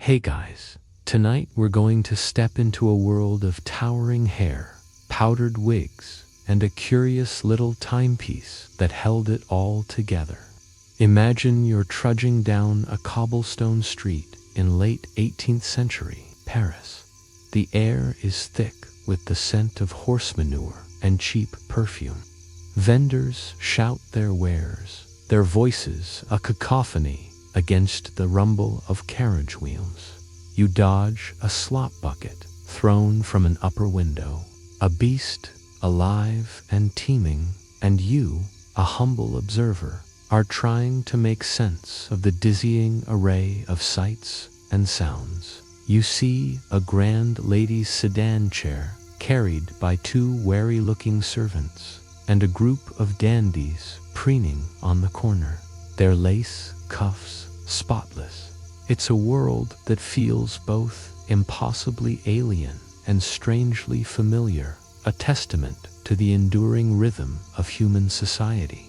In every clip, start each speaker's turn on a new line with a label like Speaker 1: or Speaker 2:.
Speaker 1: Hey guys, tonight we're going to step into a world of towering hair, powdered wigs, and a curious little timepiece that held it all together. Imagine you're trudging down a cobblestone street in late 18th century Paris. The air is thick with the scent of horse manure and cheap perfume. Vendors shout their wares, their voices a cacophony against the rumble of carriage wheels. You dodge a slop bucket thrown from an upper window, a beast alive and teeming, and you, a humble observer, are trying to make sense of the dizzying array of sights and sounds. You see a grand lady's sedan chair carried by two wary-looking servants, and a group of dandies preening on the corner, their lace cuffs spotless. It's a world that feels both impossibly alien and strangely familiar, a testament to the enduring rhythm of human society.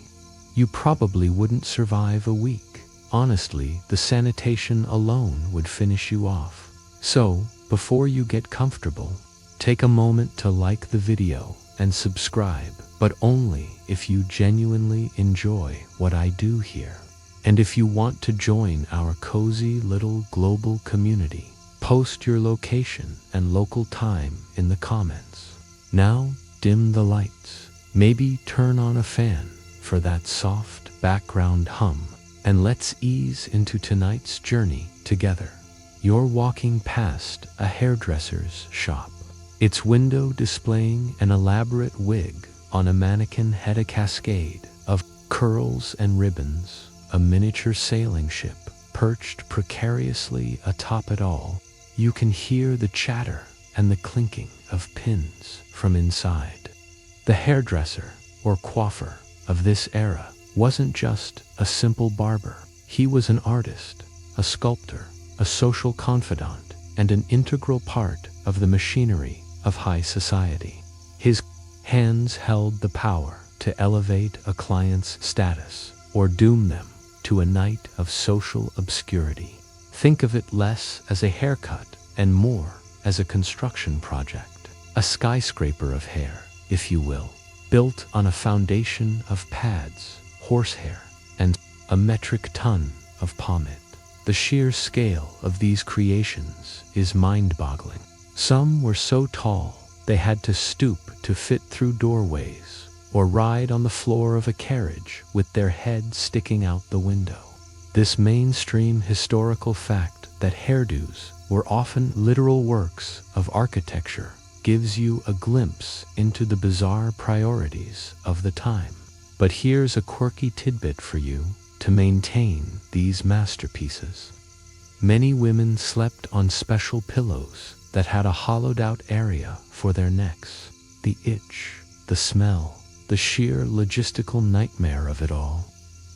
Speaker 1: You probably wouldn't survive a week. Honestly, the sanitation alone would finish you off. So, before you get comfortable, take a moment to like the video and subscribe, but only if you genuinely enjoy what I do here. And if you want to join our cozy little global community, post your location and local time in the comments. Now, dim the lights. Maybe turn on a fan for that soft background hum, and let's ease into tonight's journey together. You're walking past a hairdresser's shop, its window displaying an elaborate wig on a mannequin head, a cascade of curls and ribbons, a miniature sailing ship perched precariously atop it all. You can hear the chatter and the clinking of pins from inside. The hairdresser, or coiffeur, of this era wasn't just a simple barber. He was an artist, a sculptor, a social confidant, and an integral part of the machinery of high society. His hands held the power to elevate a client's status or doom them to a night of social obscurity. Think of it less as a haircut and more as a construction project, a skyscraper of hair, if you will, built on a foundation of pads, horsehair, and a metric ton of pomade. The sheer scale of these creations is mind-boggling. Some were so tall they had to stoop to fit through doorways, or ride on the floor of a carriage with their head sticking out the window. This mainstream historical fact that hairdos were often literal works of architecture gives you a glimpse into the bizarre priorities of the time. But here's a quirky tidbit for you to maintain these masterpieces. Many women slept on special pillows that had a hollowed-out area for their necks. The itch, the smell, the sheer logistical nightmare of it all.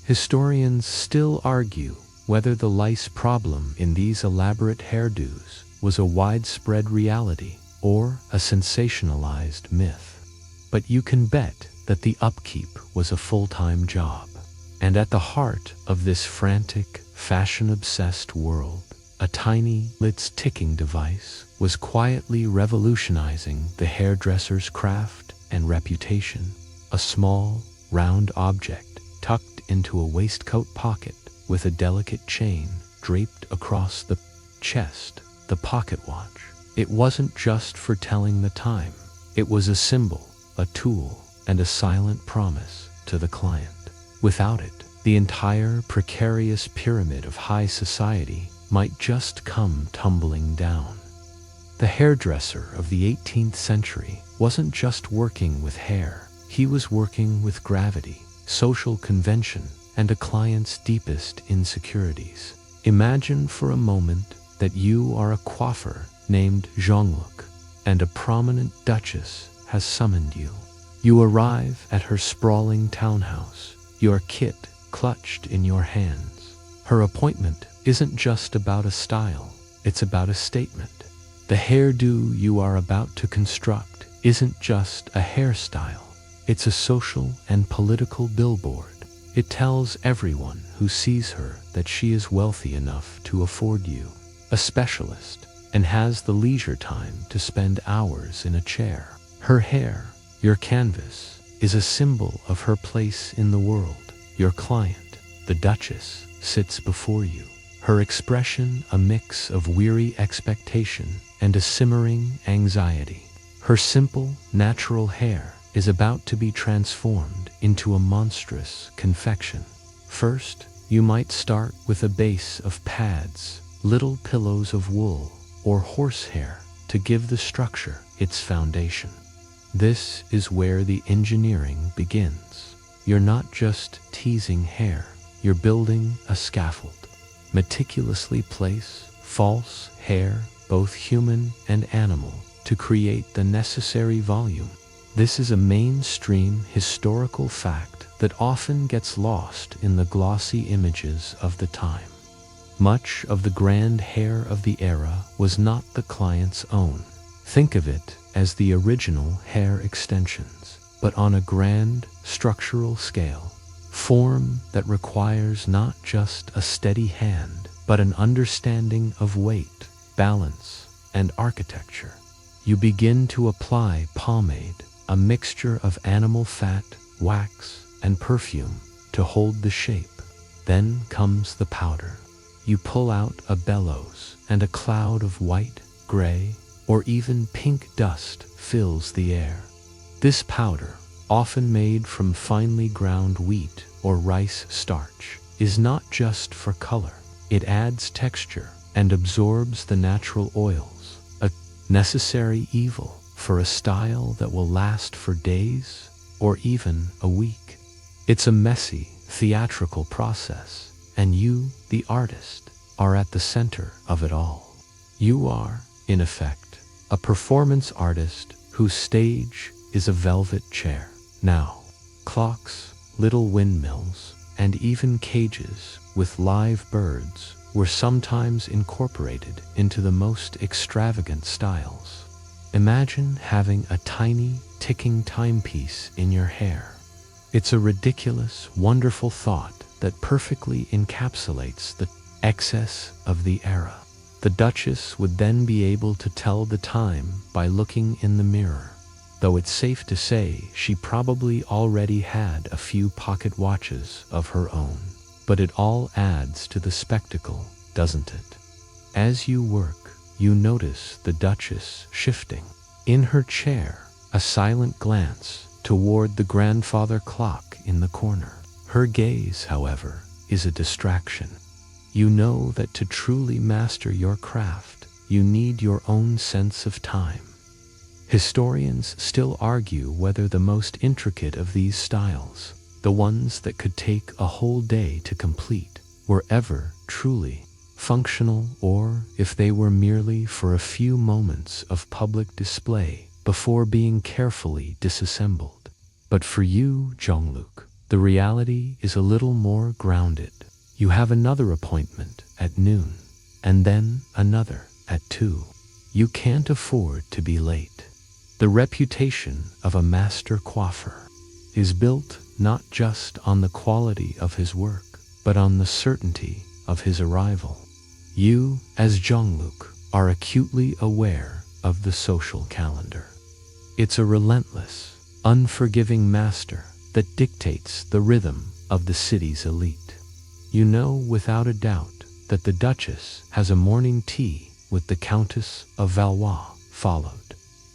Speaker 1: Historians still argue whether the lice problem in these elaborate hairdos was a widespread reality or a sensationalized myth. But you can bet that the upkeep was a full-time job. And at the heart of this frantic, fashion-obsessed world, a tiny, ticking device was quietly revolutionizing the hairdresser's craft and reputation. A small, round object tucked into a waistcoat pocket with a delicate chain draped across the chest, the pocket watch. It wasn't just for telling the time. It was a symbol, a tool, and a silent promise to the client. Without it, the entire precarious pyramid of high society might just come tumbling down. The hairdresser of the 18th century wasn't just working with hair. He was working with gravity, social convention, and a client's deepest insecurities. Imagine for a moment that you are a coiffeur named Jean-Luc, and a prominent duchess has summoned you. You arrive at her sprawling townhouse, your kit clutched in your hands. Her appointment isn't just about a style, it's about a statement. The hairdo you are about to construct isn't just a hairstyle. It's a social and political billboard. It tells everyone who sees her that she is wealthy enough to afford you. a specialist, and has the leisure time to spend hours in a chair. Her hair, your canvas, is a symbol of her place in the world. Your client, the Duchess, sits before you, her expression a mix of weary expectation and a simmering anxiety. Her simple, natural hair is about to be transformed into a monstrous confection. First, you might start with a base of pads, little pillows of wool, or horsehair to give the structure its foundation. This is where the engineering begins. You're not just teasing hair, you're building a scaffold. Meticulously place false hair, both human and animal, to create the necessary volume. This is a mainstream historical fact that often gets lost in the glossy images of the time. Much of the grand hair of the era was not the client's own. Think of it as the original hair extensions, but on a grand structural scale. Form that requires not just a steady hand, but an understanding of weight, balance, and architecture. You begin to apply pomade, a mixture of animal fat, wax, and perfume to hold the shape. Then comes the powder. You pull out a bellows, and a cloud of white, gray, or even pink dust fills the air. This powder, often made from finely ground wheat or rice starch, is not just for color. It adds texture and absorbs the natural oils, a necessary evil for a style that will last for days or even a week. It's a messy, theatrical process, and you, the artist, are at the center of it all. You are, in effect, a performance artist whose stage is a velvet chair. Now, clocks, little windmills, and even cages with live birds were sometimes incorporated into the most extravagant styles. Imagine having a tiny, ticking timepiece in your hair. It's a ridiculous, wonderful thought that perfectly encapsulates the excess of the era. The Duchess would then be able to tell the time by looking in the mirror, though it's safe to say she probably already had a few pocket watches of her own. But it all adds to the spectacle, doesn't it? As you work, you notice the Duchess shifting. In her chair, a silent glance toward the grandfather clock in the corner. Her gaze, however, is a distraction. You know that to truly master your craft, you need your own sense of time. Historians still argue whether the most intricate of these styles, the ones that could take a whole day to complete, were ever truly functional, or if they were merely for a few moments of public display before being carefully disassembled. But for you, Jean-Luc, the reality is a little more grounded. You have another appointment at noon, and then another at 2. You can't afford to be late. The reputation of a master coiffeur is built not just on the quality of his work, but on the certainty of his arrival. You, as Jean-Luc, are acutely aware of the social calendar. It's a relentless, unforgiving master that dictates the rhythm of the city's elite. You know without a doubt that the Duchess has a morning tea with the Countess of Valois, followed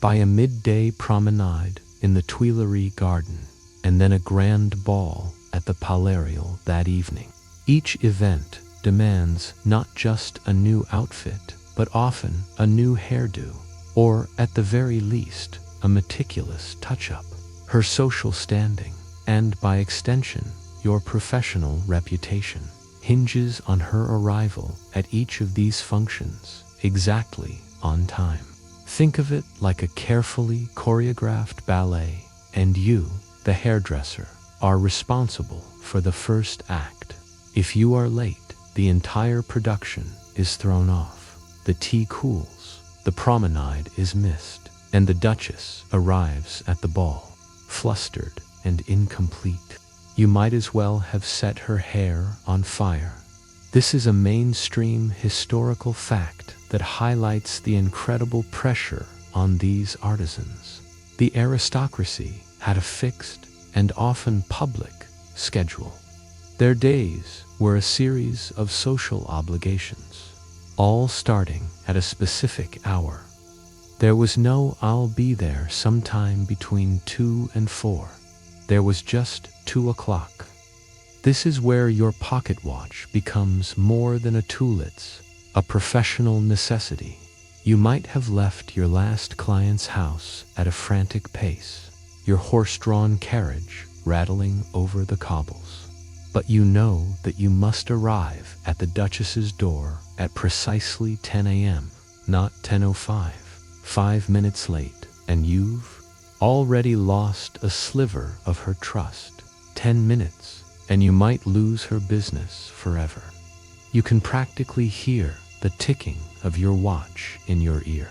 Speaker 1: by a midday promenade in the Tuileries garden, and then a grand ball at the Palais Royal that evening. Each event demands not just a new outfit, but often a new hairdo, or at the very least, a meticulous touch-up. Her social standing, and by extension, your professional reputation, hinges on her arrival at each of these functions exactly on time. Think of it like a carefully choreographed ballet, and you, the hairdresser, are responsible for the first act. If you are late, the entire production is thrown off. The tea cools, the promenade is missed, and the Duchess arrives at the ball, flustered and incomplete. You might as well have set her hair on fire. This is a mainstream historical fact that highlights the incredible pressure on these artisans. The aristocracy had a fixed and often public schedule. Their days were a series of social obligations, all starting at a specific hour. There was no "I'll be there sometime between 2 and 4. There was just 2 o'clock. This is where your pocket watch becomes more than a tool, it's a professional necessity. You might have left your last client's house at a frantic pace, your horse-drawn carriage rattling over the cobbles. But you know that you must arrive at the Duchess's door at precisely 10 a.m., not 10:05. 5 minutes late, and you've already lost a sliver of her trust. 10 minutes, and you might lose her business forever. You can practically hear the ticking of your watch in your ear,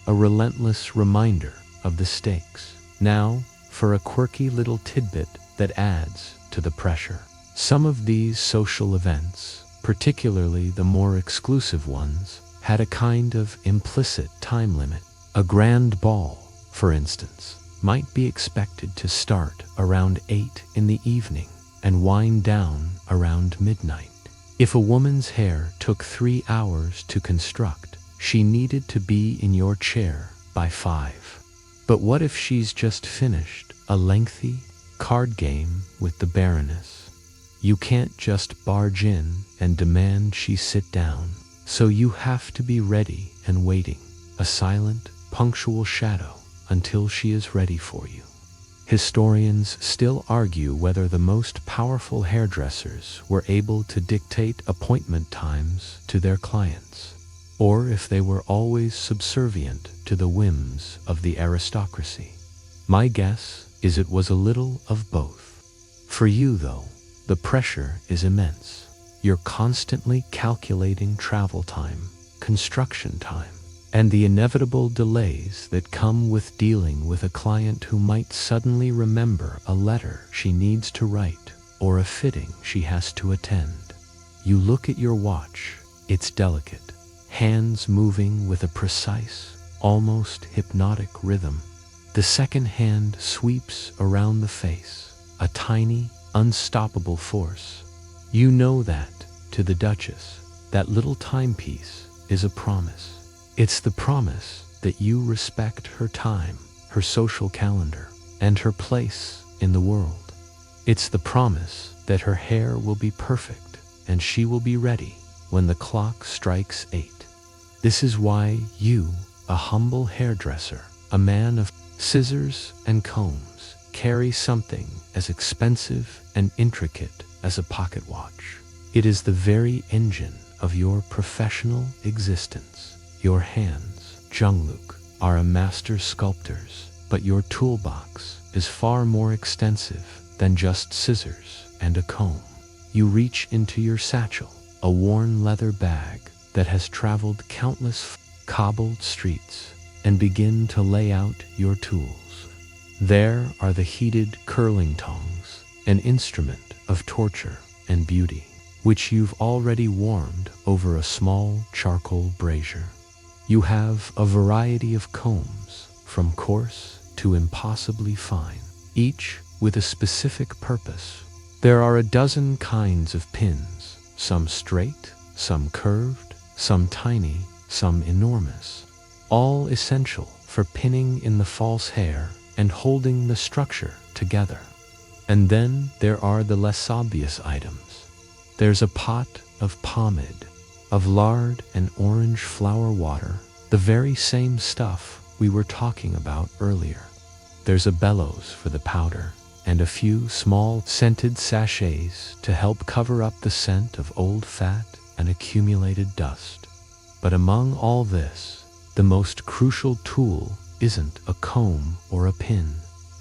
Speaker 1: a relentless reminder of the stakes. Now, for a quirky little tidbit that adds to the pressure. Some of these social events, particularly the more exclusive ones, had a kind of implicit time limit. A grand ball, for instance, might be expected to start around 8 in the evening and wind down around midnight. If a woman's hair took 3 hours to construct, she needed to be in your chair by 5. But what if she's just finished a lengthy card game with the Baroness? You can't just barge in and demand she sit down, so you have to be ready and waiting, a silent, punctual shadow until she is ready for you. Historians still argue whether the most powerful hairdressers were able to dictate appointment times to their clients, or if they were always subservient to the whims of the aristocracy. My guess is it was a little of both. For you, though, the pressure is immense. You're constantly calculating travel time, construction time, and the inevitable delays that come with dealing with a client who might suddenly remember a letter she needs to write or a fitting she has to attend. You look at your watch, it's delicate, hands moving with a precise, almost hypnotic rhythm. The second hand sweeps around the face, a tiny, unstoppable force. You know that, to the Duchess, that little timepiece is a promise. It's the promise that you respect her time, her social calendar, and her place in the world. It's the promise that her hair will be perfect and she will be ready when the clock strikes 8. This is why you, a humble hairdresser, a man of scissors and combs, carry something as expensive and intricate as a pocket watch. It is the very engine of your professional existence. Your hands, Junglook, are a master sculptors, but your toolbox is far more extensive than just scissors and a comb. You reach into your satchel, a worn leather bag that has traveled countless cobbled streets, and begin to lay out your tools. There are the heated curling tongs, an instrument of torture and beauty, which you've already warmed over a small charcoal brazier. You have a variety of combs, from coarse to impossibly fine, each with a specific purpose. There are a dozen kinds of pins, some straight, some curved, some tiny, some enormous, all essential for pinning in the false hair and holding the structure together. And then there are the less obvious items. There's a pot of pomade, of lard and orange flower water, the very same stuff we were talking about earlier. There's a bellows for the powder, and a few small scented sachets to help cover up the scent of old fat and accumulated dust. But among all this, the most crucial tool isn't a comb or a pin.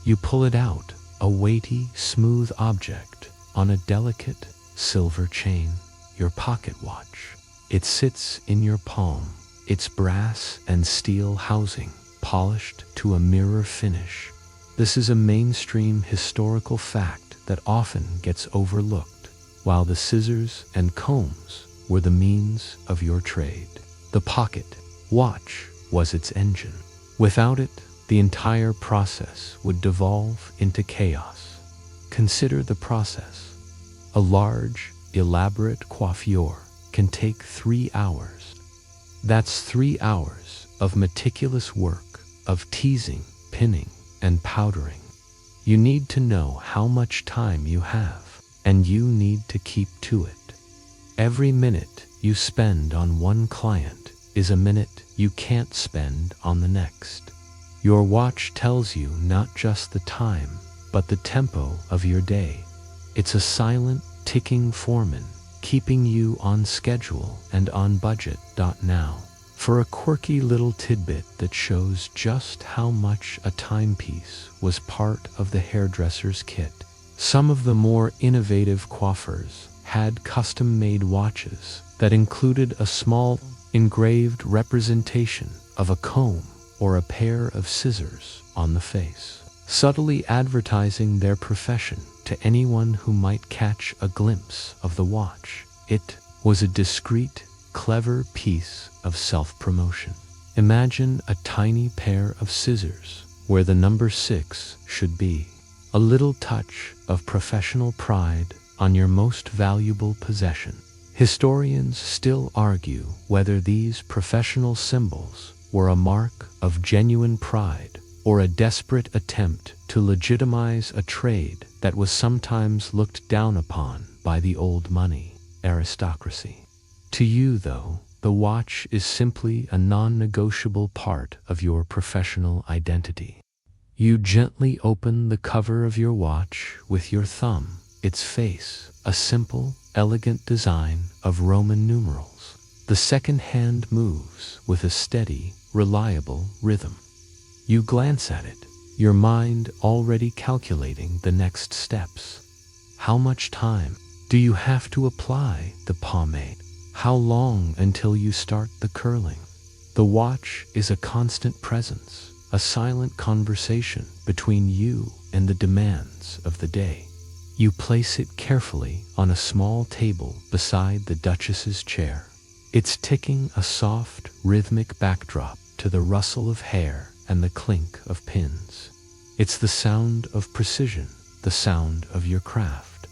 Speaker 1: You pull it out, a weighty, smooth object on a delicate silver chain, your pocket watch. It sits in your palm, its brass and steel housing polished to a mirror finish. This is a mainstream historical fact that often gets overlooked, while the scissors and combs were the means of your trade. The pocket watch was its engine. Without it, the entire process would devolve into chaos. Consider the process. A large, elaborate coiffure can take 3 hours. That's 3 hours of meticulous work, of teasing, pinning, and powdering. You need to know how much time you have, and you need to keep to it. Every minute you spend on one client is a minute you can't spend on the next. Your watch tells you not just the time, but the tempo of your day. It's a silent, ticking foreman, keeping you on schedule and on budget. Now, for a quirky little tidbit that shows just how much a timepiece was part of the hairdresser's kit. Some of the more innovative coiffeurs had custom-made watches that included a small, engraved representation of a comb or a pair of scissors on the face, subtly advertising their profession to anyone who might catch a glimpse of the watch. It was a discreet, clever piece of self-promotion. Imagine a tiny pair of scissors where the number 6 should be. A little touch of professional pride on your most valuable possession. Historians still argue whether these professional symbols were a mark of genuine pride or a desperate attempt to legitimize a trade that was sometimes looked down upon by the old money aristocracy. To you, though, the watch is simply a non-negotiable part of your professional identity. You gently open the cover of your watch with your thumb, its face, a simple, elegant design of Roman numerals. The second hand moves with a steady, reliable rhythm. You glance at it, your mind already calculating the next steps. How much time do you have to apply the pomade? How long until you start the curling? The watch is a constant presence, a silent conversation between you and the demands of the day. You place it carefully on a small table beside the Duchess's chair. It's ticking a soft, rhythmic backdrop to the rustle of hair and the clink of pins. It's the sound of precision, the sound of your craft.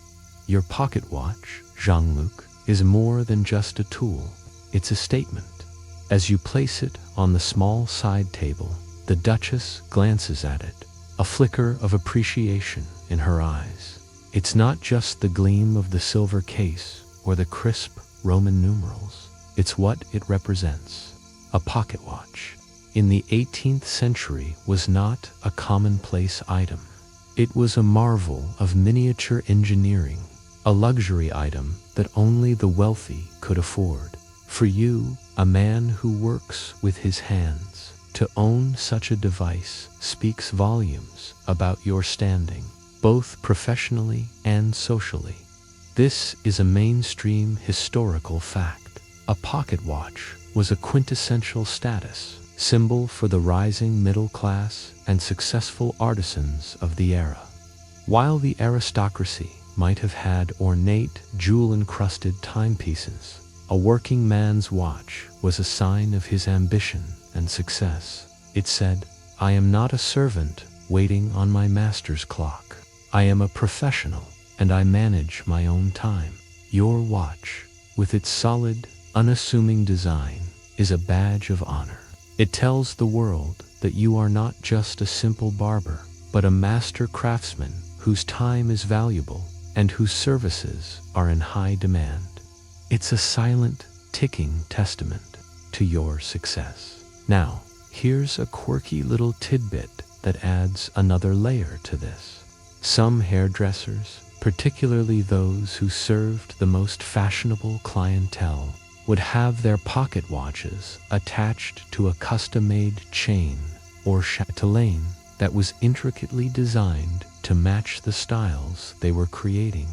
Speaker 1: Your pocket watch, Jean-Luc, is more than just a tool. It's a statement. As you place it on the small side table, the Duchess glances at it, a flicker of appreciation in her eyes. It's not just the gleam of the silver case or the crisp Roman numerals. It's what it represents. A pocket watch in the 18th century was not a commonplace item. It was a marvel of miniature engineering, a luxury item that only the wealthy could afford. For you, a man who works with his hands, to own such a device speaks volumes about your standing, both professionally and socially. This is a mainstream historical fact. A pocket watch was a quintessential status symbol for the rising middle class and successful artisans of the era. While the aristocracy might have had ornate, jewel-encrusted timepieces, a working man's watch was a sign of his ambition and success. It said, "I am not a servant waiting on my master's clock. I am a professional, and I manage my own time." Your watch, with its solid, unassuming design, is a badge of honor. It tells the world that you are not just a simple barber, but a master craftsman whose time is valuable and whose services are in high demand. It's a silent, ticking testament to your success. Now, here's a quirky little tidbit that adds another layer to this. Some hairdressers, particularly those who served the most fashionable clientele, would have their pocket watches attached to a custom-made chain or chatelaine that was intricately designed to match the styles they were creating.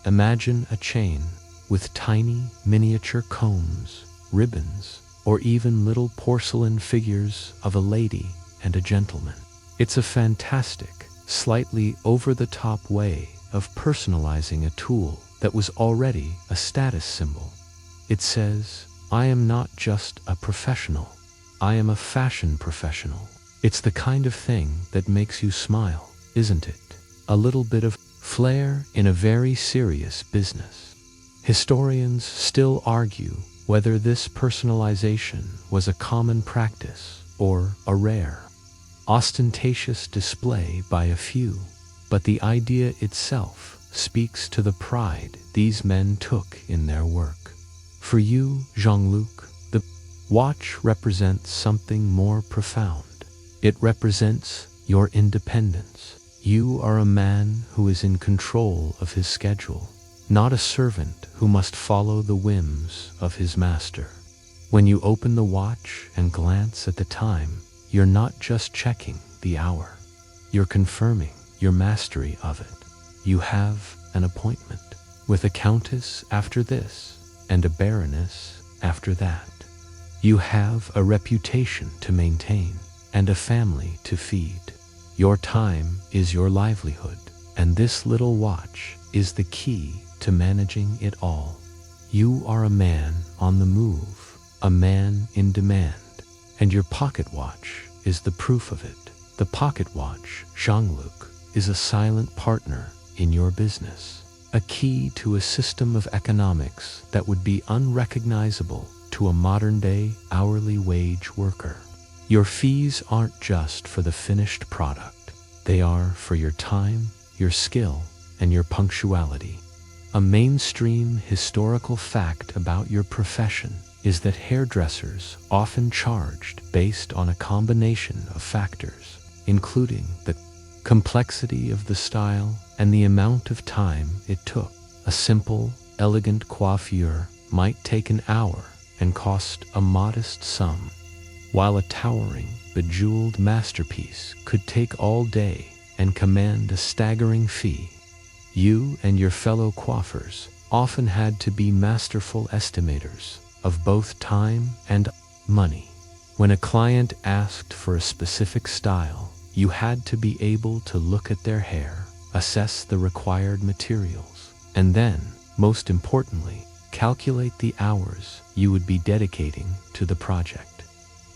Speaker 1: Imagine a chain with tiny miniature combs, ribbons, or even little porcelain figures of a lady and a gentleman. It's a fantastic, slightly over-the-top way of personalizing a tool that was already a status symbol. It says, "I am not just a professional. I am a fashion professional." It's the kind of thing that makes you smile, isn't it? A little bit of flair in a very serious business. Historians still argue whether this personalization was a common practice or a rare, ostentatious display by a few, but the idea itself speaks to the pride these men took in their work. For you, Jean-Luc, the watch represents something more profound. It represents your independence. You are a man who is in control of his schedule, not a servant who must follow the whims of his master. When you open the watch and glance at the time, you're not just checking the hour. You're confirming your mastery of it. You have an appointment with a countess after this and a baroness after that. You have a reputation to maintain and a family to feed. Your time is your livelihood, and this little watch is the key to managing it all. You are a man on the move, a man in demand, and your pocket watch is the proof of it. The pocket watch, Jean-Luc, is a silent partner in your business, a key to a system of economics that would be unrecognizable to a modern-day hourly wage worker. Your fees aren't just for the finished product. They are for your time, your skill, and your punctuality. A mainstream historical fact about your profession is that hairdressers often charged based on a combination of factors, including the complexity of the style and the amount of time it took. A simple, elegant coiffure might take an hour and cost a modest sum, while a towering, bejeweled masterpiece could take all day and command a staggering fee. You and your fellow coiffeurs often had to be masterful estimators of both time and money. When a client asked for a specific style, you had to be able to look at their hair, assess the required materials, and then, most importantly, calculate the hours you would be dedicating to the project.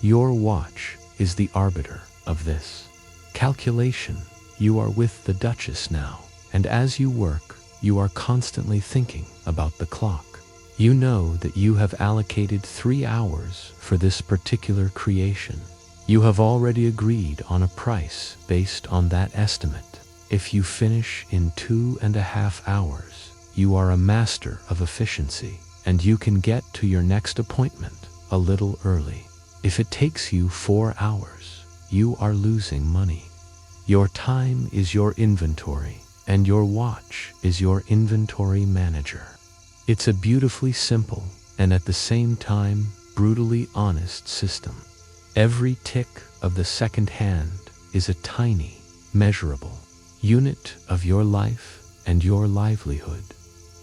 Speaker 1: Your watch is the arbiter of this calculation. You are with the Duchess now, and as you work, you are constantly thinking about the clock. You know that you have allocated 3 hours for this particular creation. You have already agreed on a price based on that estimate. If you finish in 2.5 hours, you are a master of efficiency, and you can get to your next appointment a little early. If it takes you 4 hours, you are losing money. Your time is your inventory, and your watch is your inventory manager. It's a beautifully simple and at the same time brutally honest system. Every tick of the second hand is a tiny, measurable unit of your life and your livelihood.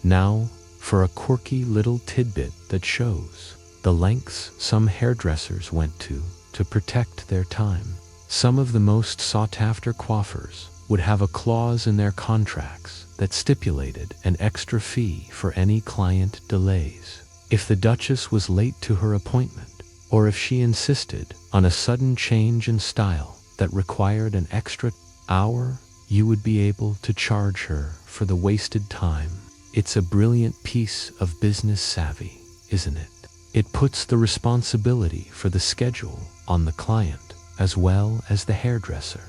Speaker 1: Now, for a quirky little tidbit that shows the lengths some hairdressers went to protect their time. Some of the most sought-after coiffeurs would have a clause in their contracts that stipulated an extra fee for any client delays. If the Duchess was late to her appointment, or if she insisted on a sudden change in style that required an extra hour, you would be able to charge her for the wasted time. It's a brilliant piece of business savvy, isn't it? It puts the responsibility for the schedule on the client as well as the hairdresser.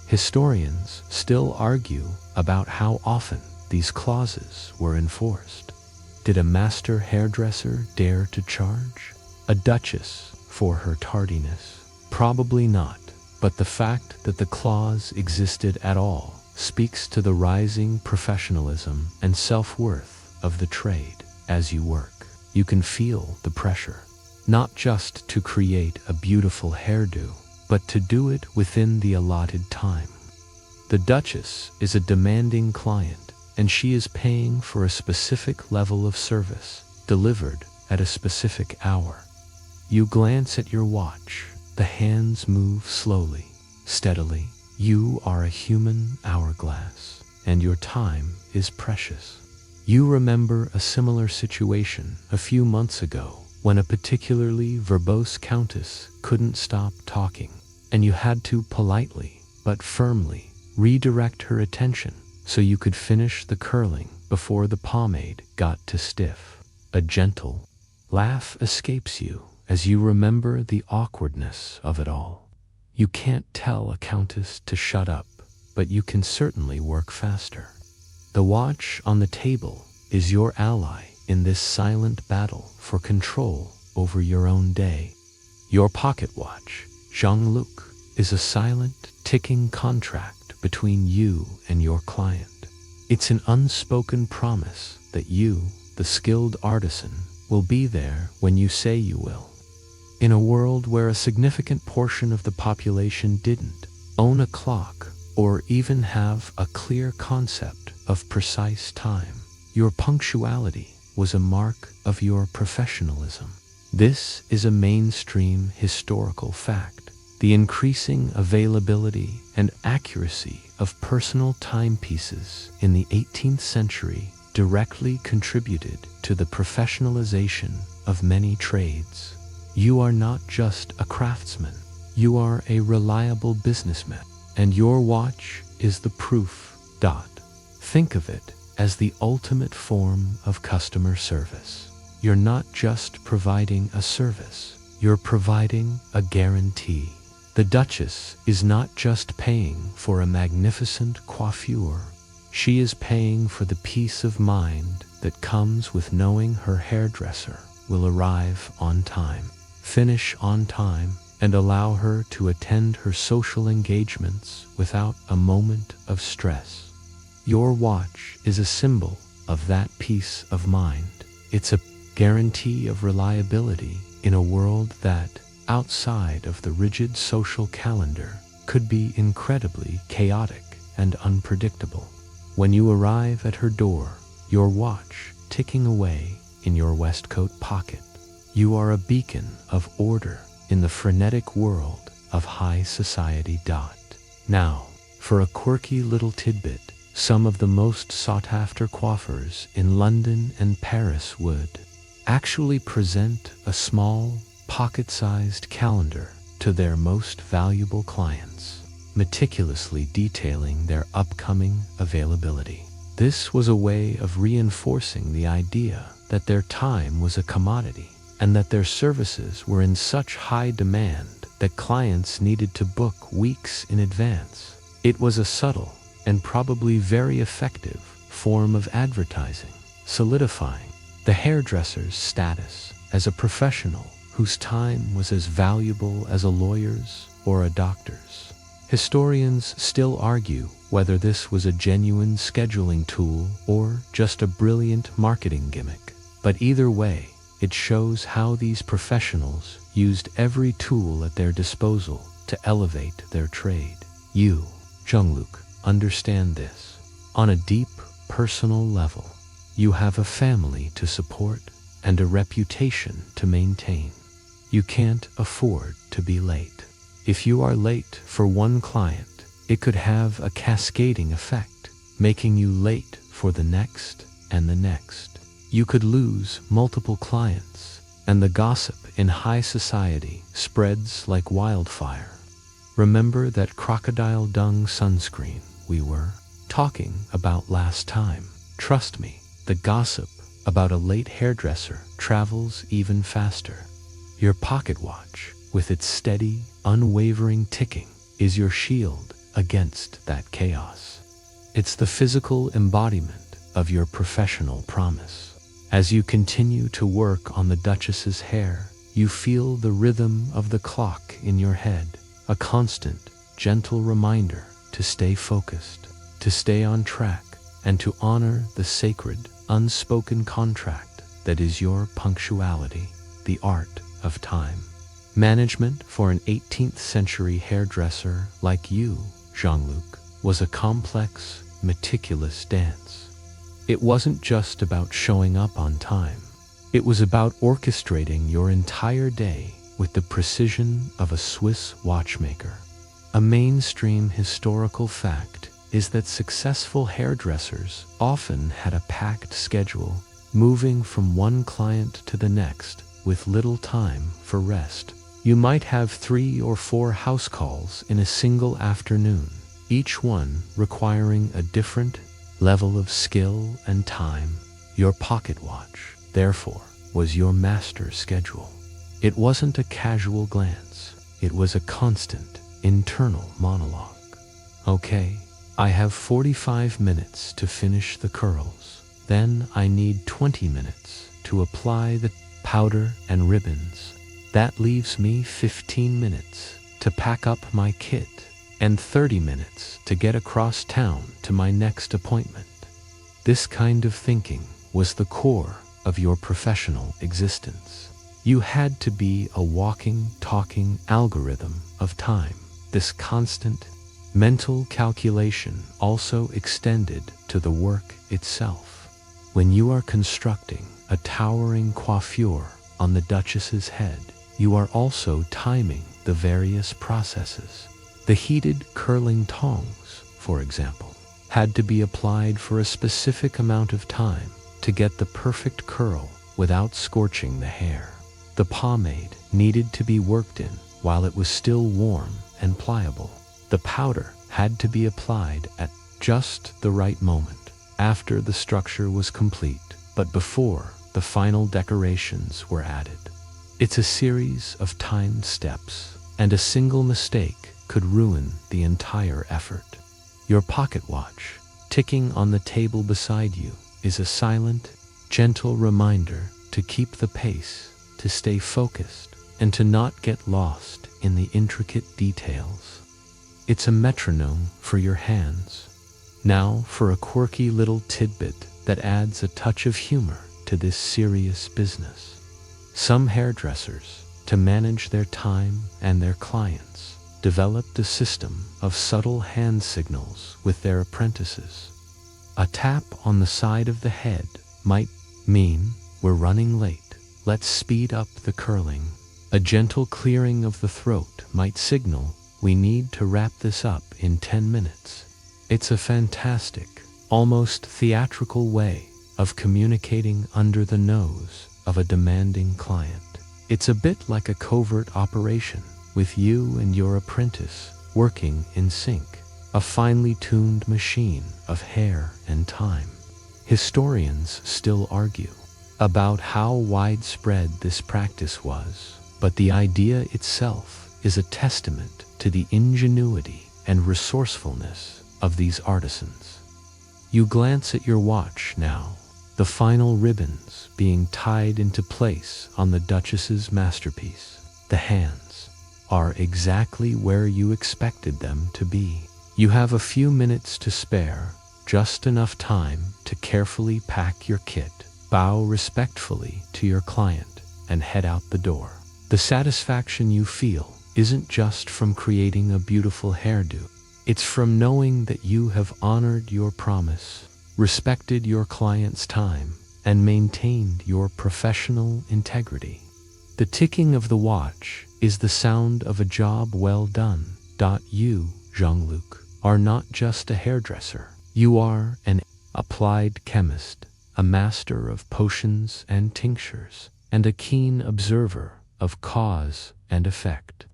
Speaker 1: Historians still argue about how often these clauses were enforced. Did a master hairdresser dare to charge a duchess for her tardiness? Probably not, but the fact that the clause existed at all speaks to the rising professionalism and self-worth of the trade. As you work, you can feel the pressure, not just to create a beautiful hairdo, but to do it within the allotted time. The Duchess is a demanding client, and she is paying for a specific level of service delivered at a specific hour. You glance at your watch. The hands move slowly, steadily. You are a human hourglass, and your time is precious. You remember a similar situation a few months ago when a particularly verbose countess couldn't stop talking, and you had to politely but firmly redirect her attention so you could finish the curling before the pomade got too stiff. A gentle laugh escapes you as you remember the awkwardness of it all. You can't tell a countess to shut up, but you can certainly work faster. The watch on the table is your ally in this silent battle for control over your own day. Your pocket watch, Jean-Luc, is a silent, ticking contract between you and your client. It's an unspoken promise that you, the skilled artisan, will be there when you say you will. In a world where a significant portion of the population didn't own a clock or even have a clear concept of precise time, your punctuality was a mark of your professionalism. This is a mainstream historical fact. The increasing availability and accuracy of personal timepieces in the 18th century directly contributed to the professionalization of many trades. You are not just a craftsman, you are a reliable businessman, and your watch is the proof. Think of it as the ultimate form of customer service. You're not just providing a service, you're providing a guarantee. The Duchess is not just paying for a magnificent coiffure, she is paying for the peace of mind that comes with knowing her hairdresser will arrive on time, finish on time, and allow her to attend her social engagements without a moment of stress. Your watch is a symbol of that peace of mind. It's a guarantee of reliability in a world that, outside of the rigid social calendar, could be incredibly chaotic and unpredictable. When you arrive at her door, your watch ticking away in your waistcoat pocket, you are a beacon of order in the frenetic world of high society. Now, for a quirky little tidbit, some of the most sought-after coiffeurs in London and Paris would actually present a small, pocket-sized calendar to their most valuable clients, meticulously detailing their upcoming availability. This was a way of reinforcing the idea that their time was a commodity and that their services were in such high demand that clients needed to book weeks in advance. It was a subtle and probably very effective form of advertising, solidifying the hairdresser's status as a professional whose time was as valuable as a lawyer's or a doctor's. Historians still argue whether this was a genuine scheduling tool or just a brilliant marketing gimmick, but either way, it shows how these professionals used every tool at their disposal to elevate their trade. You, Jean-Luc, understand this. On a deep, personal level, you have a family to support and a reputation to maintain. You can't afford to be late. If you are late for one client, it could have a cascading effect, making you late for the next and the next. You could lose multiple clients, and the gossip in high society spreads like wildfire. Remember that crocodile dung sunscreen we were talking about last time? Trust me, the gossip about a late hairdresser travels even faster. Your pocket watch, with its steady, unwavering ticking, is your shield against that chaos. It's the physical embodiment of your professional promise. As you continue to work on the Duchess's hair, you feel the rhythm of the clock in your head, a constant, gentle reminder to stay focused, to stay on track, and to honor the sacred, unspoken contract that is your punctuality, the art of time. Management for an 18th century hairdresser like you, Jean-Luc, was a complex, meticulous dance. It wasn't just about showing up on time. It was about orchestrating your entire day with the precision of a Swiss watchmaker. A mainstream historical fact is that successful hairdressers often had a packed schedule, moving from one client to the next with little time for rest. You might have 3 or 4 house calls in a single afternoon, each one requiring a different level of skill and time. Your pocket watch, therefore, was your master schedule. It wasn't a casual glance, it was a constant internal monologue. Okay, I have 45 minutes to finish the curls. Then I need 20 minutes to apply the powder and ribbons. That leaves me 15 minutes to pack up my kit and 30 minutes to get across town to my next appointment. This kind of thinking was the core of your professional existence. You had to be a walking, talking algorithm of time. This constant mental calculation also extended to the work itself. When you are constructing a towering coiffure on the Duchess's head, you are also timing the various processes. The heated curling tongs, for example, had to be applied for a specific amount of time to get the perfect curl without scorching the hair. The pomade needed to be worked in while it was still warm and pliable. The powder had to be applied at just the right moment after the structure was complete, but before the final decorations were added. It's a series of timed steps, and a single mistake could ruin the entire effort. Your pocket watch, ticking on the table beside you, is a silent, gentle reminder to keep the pace, to stay focused, and to not get lost in the intricate details. It's a metronome for your hands. Now for a quirky little tidbit that adds a touch of humor to this serious business. Some hairdressers, to manage their time and their clients, developed a system of subtle hand signals with their apprentices. A tap on the side of the head might mean, "We're running late, let's speed up the curling." A gentle clearing of the throat might signal, "We need to wrap this up in 10 minutes. It's a fantastic, almost theatrical way of communicating under the nose of a demanding client. It's a bit like a covert operation, with you and your apprentice working in sync, a finely tuned machine of hair and time. Historians still argue about how widespread this practice was, but the idea itself is a testament to the ingenuity and resourcefulness of these artisans. You glance at your watch now, the final ribbons being tied into place on the Duchess's masterpiece. The hands are exactly where you expected them to be. You have a few minutes to spare, just enough time to carefully pack your kit, bow respectfully to your client, and head out the door. The satisfaction you feel isn't just from creating a beautiful hairdo. It's from knowing that you have honored your promise, respected your client's time, and maintained your professional integrity. The ticking of the watch is the sound of a job well done. You, Jean-Luc, are not just a hairdresser. You are an applied chemist, a master of potions and tinctures, and a keen observer of cause and effect.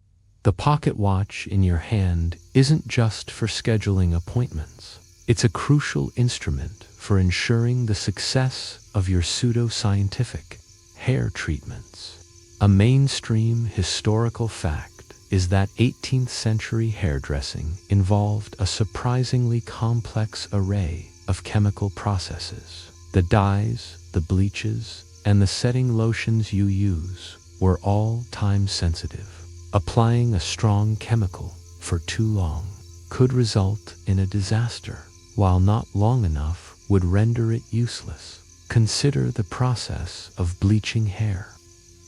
Speaker 1: The pocket watch in your hand isn't just for scheduling appointments. It's a crucial instrument for ensuring the success of your pseudo-scientific hair treatments. A mainstream historical fact is that 18th century hairdressing involved a surprisingly complex array of chemical processes. The dyes, the bleaches, and the setting lotions you use were all time-sensitive. Applying a strong chemical for too long could result in a disaster, while not long enough would render it useless. Consider the process of bleaching hair.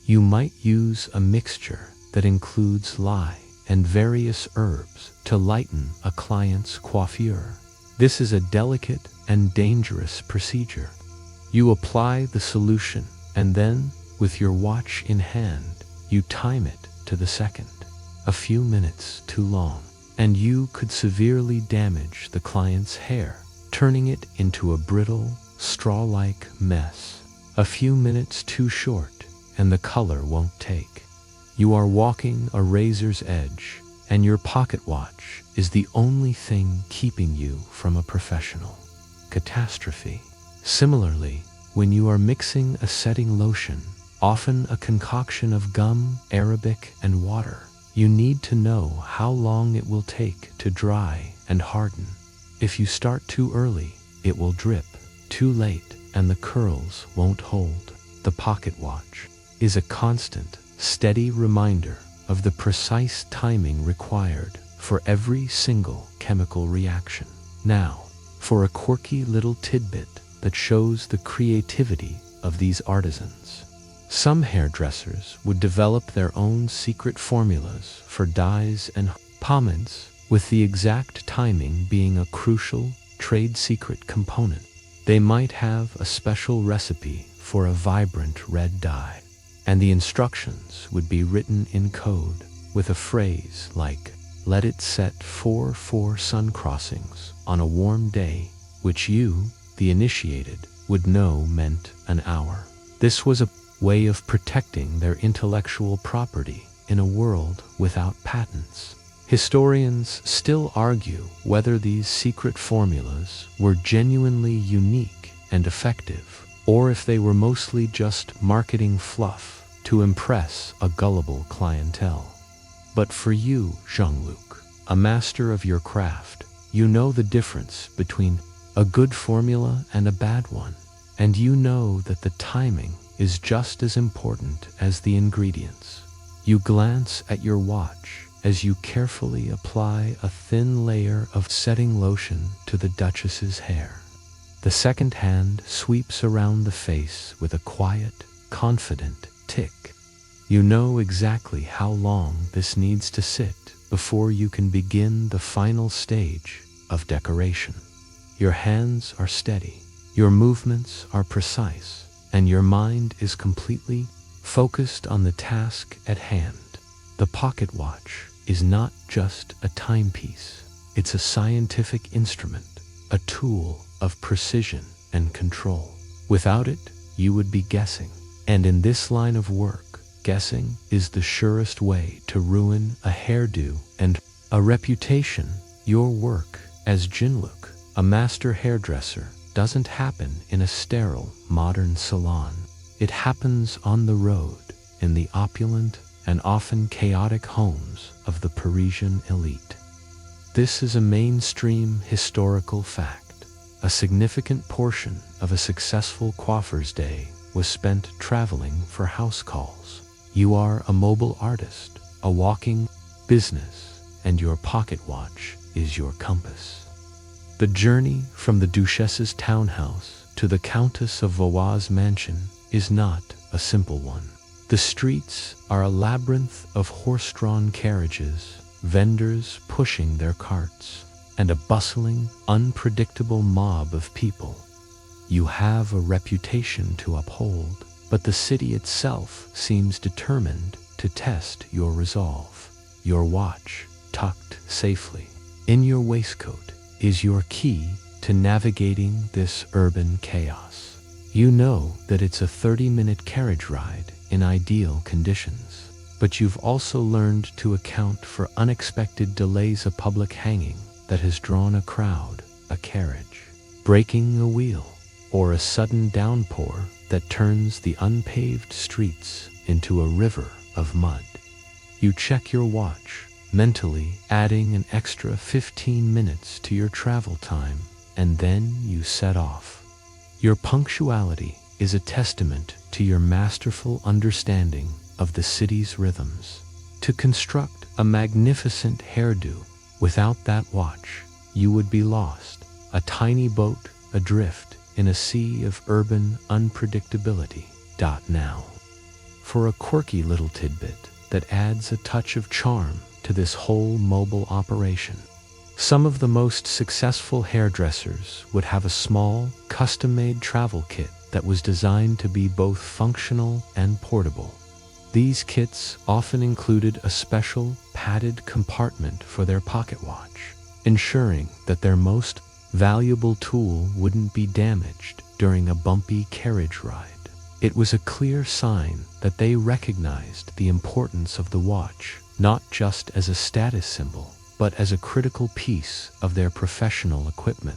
Speaker 1: You might use a mixture that includes lye and various herbs to lighten a client's coiffure. This is a delicate and dangerous procedure. You apply the solution, and then, with your watch in hand, you time it to the second. A few minutes too long. and you could severely damage the client's hair, turning it into a brittle, straw-like mess. A few minutes too short, and the color won't take. You are walking a razor's edge, and your pocket watch is the only thing keeping you from a professional catastrophe. Similarly, when you are mixing a setting lotion, often a concoction of gum, Arabic, and water, you need to know how long it will take to dry and harden. If you start too early, it will drip. Too late, and the curls won't hold. The pocket watch is a constant, steady reminder of the precise timing required for every single chemical reaction. Now, for a quirky little tidbit that shows the creativity of these artisans. Some hairdressers would develop their own secret formulas for dyes and pomades, with the exact timing being a crucial trade secret component. They might have a special recipe for a vibrant red dye, and the instructions would be written in code with a phrase like, "Let it set 4 sun crossings on a warm day," which you, the initiated, would know meant an hour. This was a way of protecting their intellectual property in a world without patents. Historians still argue whether these secret formulas were genuinely unique and effective, or if they were mostly just marketing fluff to impress a gullible clientele. But for you, Jean-Luc, a master of your craft, you know the difference between a good formula and a bad one, and you know that the timing is just as important as the ingredients. You glance at your watch as you carefully apply a thin layer of setting lotion to the Duchess's hair. The second hand sweeps around the face with a quiet, confident tick. You know exactly how long this needs to sit before you can begin the final stage of decoration. Your hands are steady, your movements are precise, and your mind is completely focused on the task at hand. The pocket watch is not just a timepiece. It's a scientific instrument, a tool of precision and control. Without it, you would be guessing. And in this line of work, guessing is the surest way to ruin a hairdo and a reputation. Your work as Jean-Luc, a master hairdresser, doesn't happen in a sterile, modern salon. It happens on the road, in the opulent and often chaotic homes of the Parisian elite. This is a mainstream historical fact. A significant portion of a successful coiffeur's day was spent traveling for house calls. You are a mobile artist, a walking business, and your pocket watch is your compass. The journey from the Duchesse's townhouse to the Countess of Valois' mansion is not a simple one. The streets are a labyrinth of horse-drawn carriages, vendors pushing their carts, and a bustling, unpredictable mob of people. You have a reputation to uphold, but the city itself seems determined to test your resolve. Your watch, tucked safely in your waistcoat, is your key to navigating this urban chaos. You know that it's a 30-minute carriage ride in ideal conditions, but you've also learned to account for unexpected delays, a public hanging that has drawn a crowd, a carriage breaking a wheel, or a sudden downpour that turns the unpaved streets into a river of mud. You check your watch, mentally adding an extra 15 minutes to your travel time, and then you set off. Your punctuality is a testament to your masterful understanding of the city's rhythms. To construct a magnificent hairdo without that watch, you would be lost, a tiny boat adrift in a sea of urban unpredictability. Now, for a quirky little tidbit that adds a touch of charm to this whole mobile operation, some of the most successful hairdressers would have a small, custom-made travel kit that was designed to be both functional and portable. These kits often included a special padded compartment for their pocket watch, ensuring that their most valuable tool wouldn't be damaged during a bumpy carriage ride. It was a clear sign that they recognized the importance of the watch, not just as a status symbol, but as a critical piece of their professional equipment.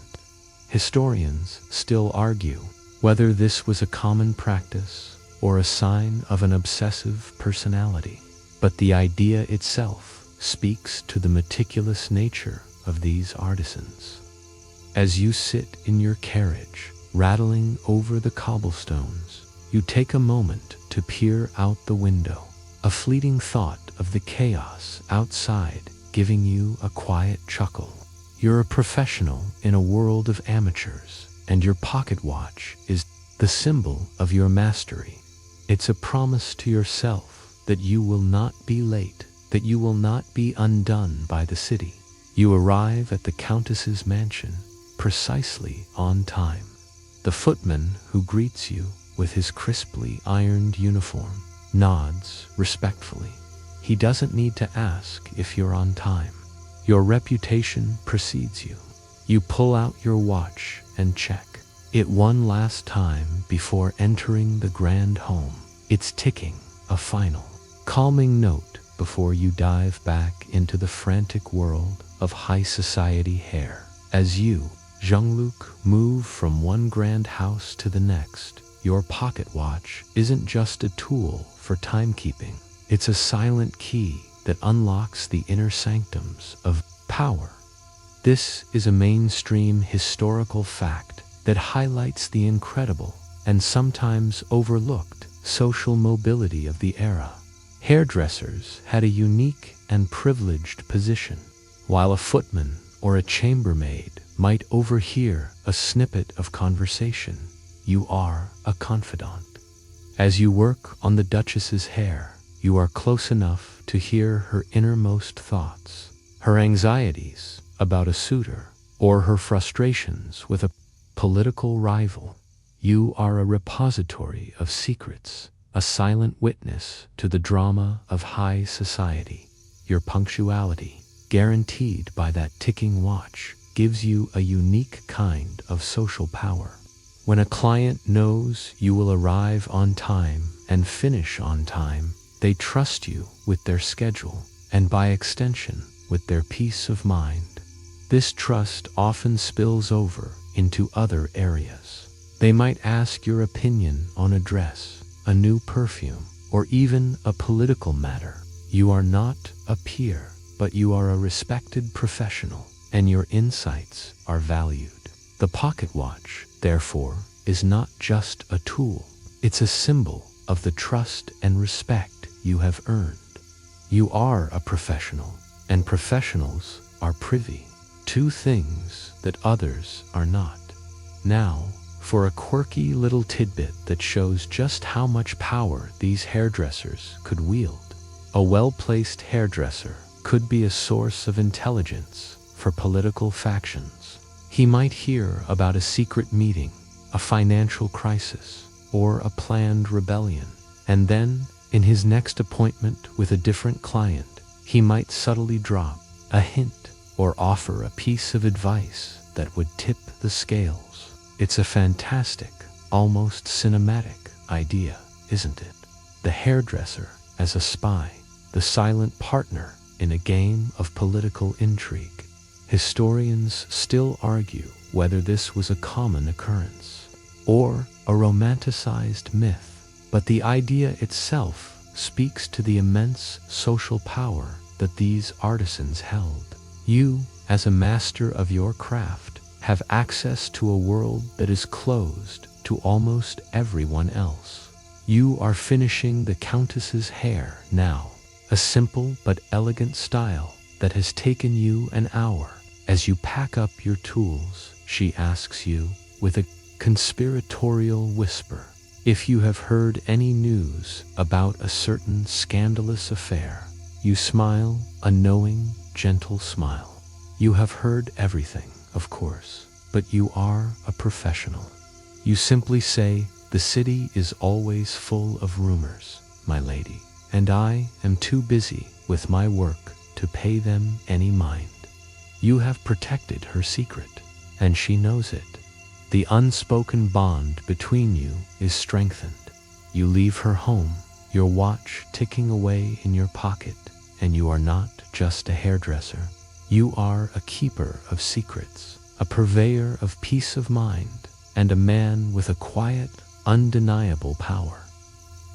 Speaker 1: Historians still argue whether this was a common practice or a sign of an obsessive personality, but the idea itself speaks to the meticulous nature of these artisans. As you sit in your carriage, rattling over the cobblestones, you take a moment to peer out the window, a fleeting thought of the chaos outside giving you a quiet chuckle. You're a professional in a world of amateurs, and your pocket watch is the symbol of your mastery. It's a promise to yourself that you will not be late, that you will not be undone by the city. You arrive at the Countess's mansion precisely on time. The footman who greets you with his crisply ironed uniform nods respectfully. He doesn't need to ask if you're on time. Your reputation precedes you. You pull out your watch and check it one last time before entering the grand home. It's ticking a final, calming note before you dive back into the frantic world of high society hair. As you, Jean-Luc, move from one grand house to the next, your pocket watch isn't just a tool for timekeeping. It's a silent key that unlocks the inner sanctums of power. This is a mainstream historical fact that highlights the incredible and sometimes overlooked social mobility of the era. Hairdressers had a unique and privileged position. While a footman or a chambermaid might overhear a snippet of conversation, you are a confidant. As you work on the Duchess's hair, you are close enough to hear her innermost thoughts, her anxieties about a suitor, or her frustrations with a political rival. You are a repository of secrets, a silent witness to the drama of high society. Your punctuality, guaranteed by that ticking watch, gives you a unique kind of social power. When a client knows you will arrive on time and finish on time, they trust you with their schedule, and by extension, with their peace of mind. This trust often spills over into other areas. They might ask your opinion on a dress, a new perfume, or even a political matter. You are not a peer, but you are a respected professional, and your insights are valued. The pocket watch, therefore, is not just a tool. It's a symbol of the trust and respect you have earned. You are a professional, and professionals are privy to things that others are not. Now, for a quirky little tidbit that shows just how much power these hairdressers could wield. A well-placed hairdresser could be a source of intelligence for political factions. He might hear about a secret meeting, a financial crisis, or a planned rebellion, and then, in his next appointment with a different client, he might subtly drop a hint or offer a piece of advice that would tip the scales. It's a fantastic, almost cinematic idea, isn't it? The hairdresser as a spy, the silent partner in a game of political intrigue. Historians still argue whether this was a common occurrence or a romanticized myth, but the idea itself speaks to the immense social power that these artisans held. You, as a master of your craft, have access to a world that is closed to almost everyone else. You are finishing the Countess's hair now, a simple but elegant style that has taken you an hour. As you pack up your tools, she asks you, with a conspiratorial whisper, if you have heard any news about a certain scandalous affair. You smile, a knowing, gentle smile. You have heard everything, of course, but you are a professional. You simply say, the city is always full of rumors, my lady, and I am too busy with my work to pay them any mind. You have protected her secret, and she knows it. The unspoken bond between you is strengthened. You leave her home, your watch ticking away in your pocket, and you are not just a hairdresser. You are a keeper of secrets, a purveyor of peace of mind, and a man with a quiet, undeniable power.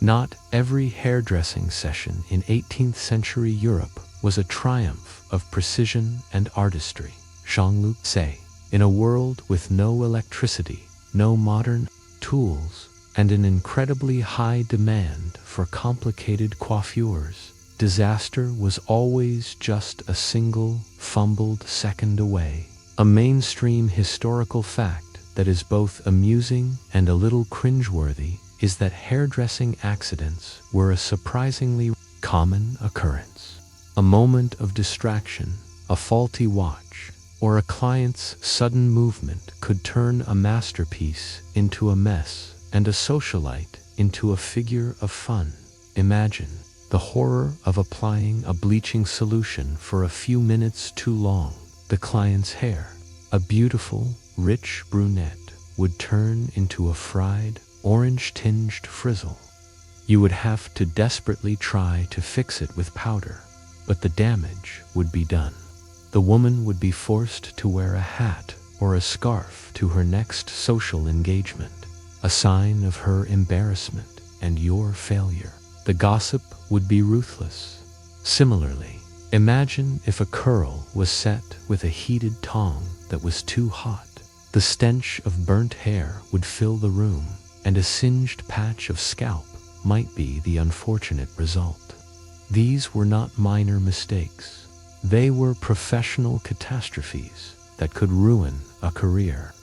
Speaker 1: Not every hairdressing session in 18th century Europe was a triumph of precision and artistry. Jean-Luc say, in a world with no electricity, no modern tools, and an incredibly high demand for complicated coiffures, disaster was always just a single, fumbled second away. A mainstream historical fact that is both amusing and a little cringeworthy is that hairdressing accidents were a surprisingly common occurrence. A moment of distraction, a faulty watch, or a client's sudden movement could turn a masterpiece into a mess and a socialite into a figure of fun. Imagine the horror of applying a bleaching solution for a few minutes too long. The client's hair, a beautiful, rich brunette, would turn into a fried, orange-tinged frizzle. You would have to desperately try to fix it with powder, but the damage would be done. The woman would be forced to wear a hat or a scarf to her next social engagement, a sign of her embarrassment and your failure. The gossip would be ruthless. Similarly, imagine if a curl was set with a heated tong that was too hot. The stench of burnt hair would fill the room, and a singed patch of scalp might be the unfortunate result. These were not minor mistakes. They were professional catastrophes that could ruin a career.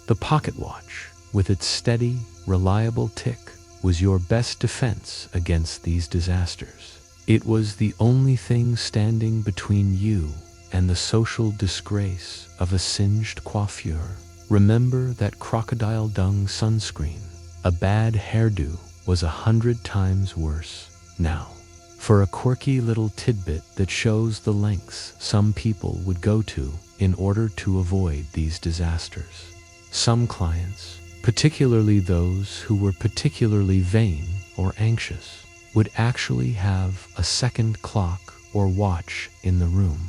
Speaker 1: The pocket watch, with its steady, reliable tick, was your best defense against these disasters. It was the only thing standing between you and the social disgrace of a singed coiffure. Remember that crocodile dung sunscreen. A bad hairdo was 100 times worse. Now, for a quirky little tidbit that shows the lengths some people would go to in order to avoid these disasters. Some clients, particularly those who were particularly vain or anxious, would actually have a second clock or watch in the room,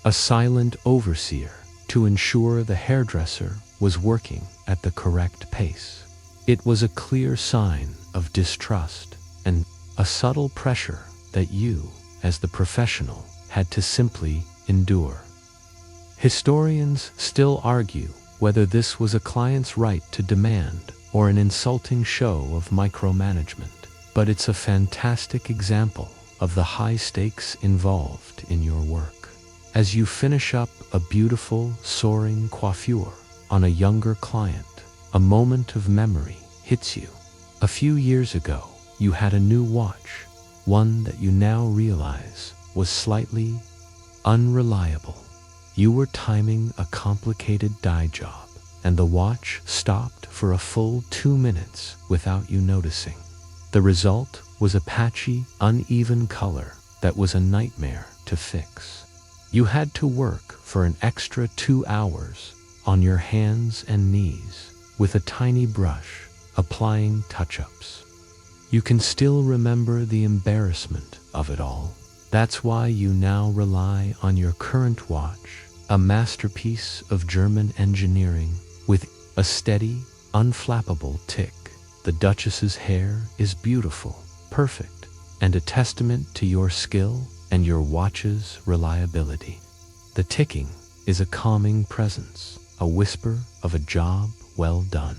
Speaker 1: a silent overseer to ensure the hairdresser was working at the correct pace. It was a clear sign of distrust and a subtle pressure that you, as the professional, had to simply endure. Historians still argue whether this was a client's right to demand or an insulting show of micromanagement, but it's a fantastic example of the high stakes involved in your work. As you finish up a beautiful, soaring coiffure on a younger client, a moment of memory hits you. A few years ago, you had a new watch, one that you now realize was slightly unreliable. You were timing a complicated dye job, and the watch stopped for a full 2 minutes without you noticing. The result was a patchy, uneven color that was a nightmare to fix. You had to work for an extra 2 hours on your hands and knees with a tiny brush, applying touch-ups. You can still remember the embarrassment of it all. That's why you now rely on your current watch, a masterpiece of German engineering with a steady, unflappable tick. The Duchess's hair is beautiful, perfect, and a testament to your skill and your watch's reliability. The ticking is a calming presence, a whisper of a job well done.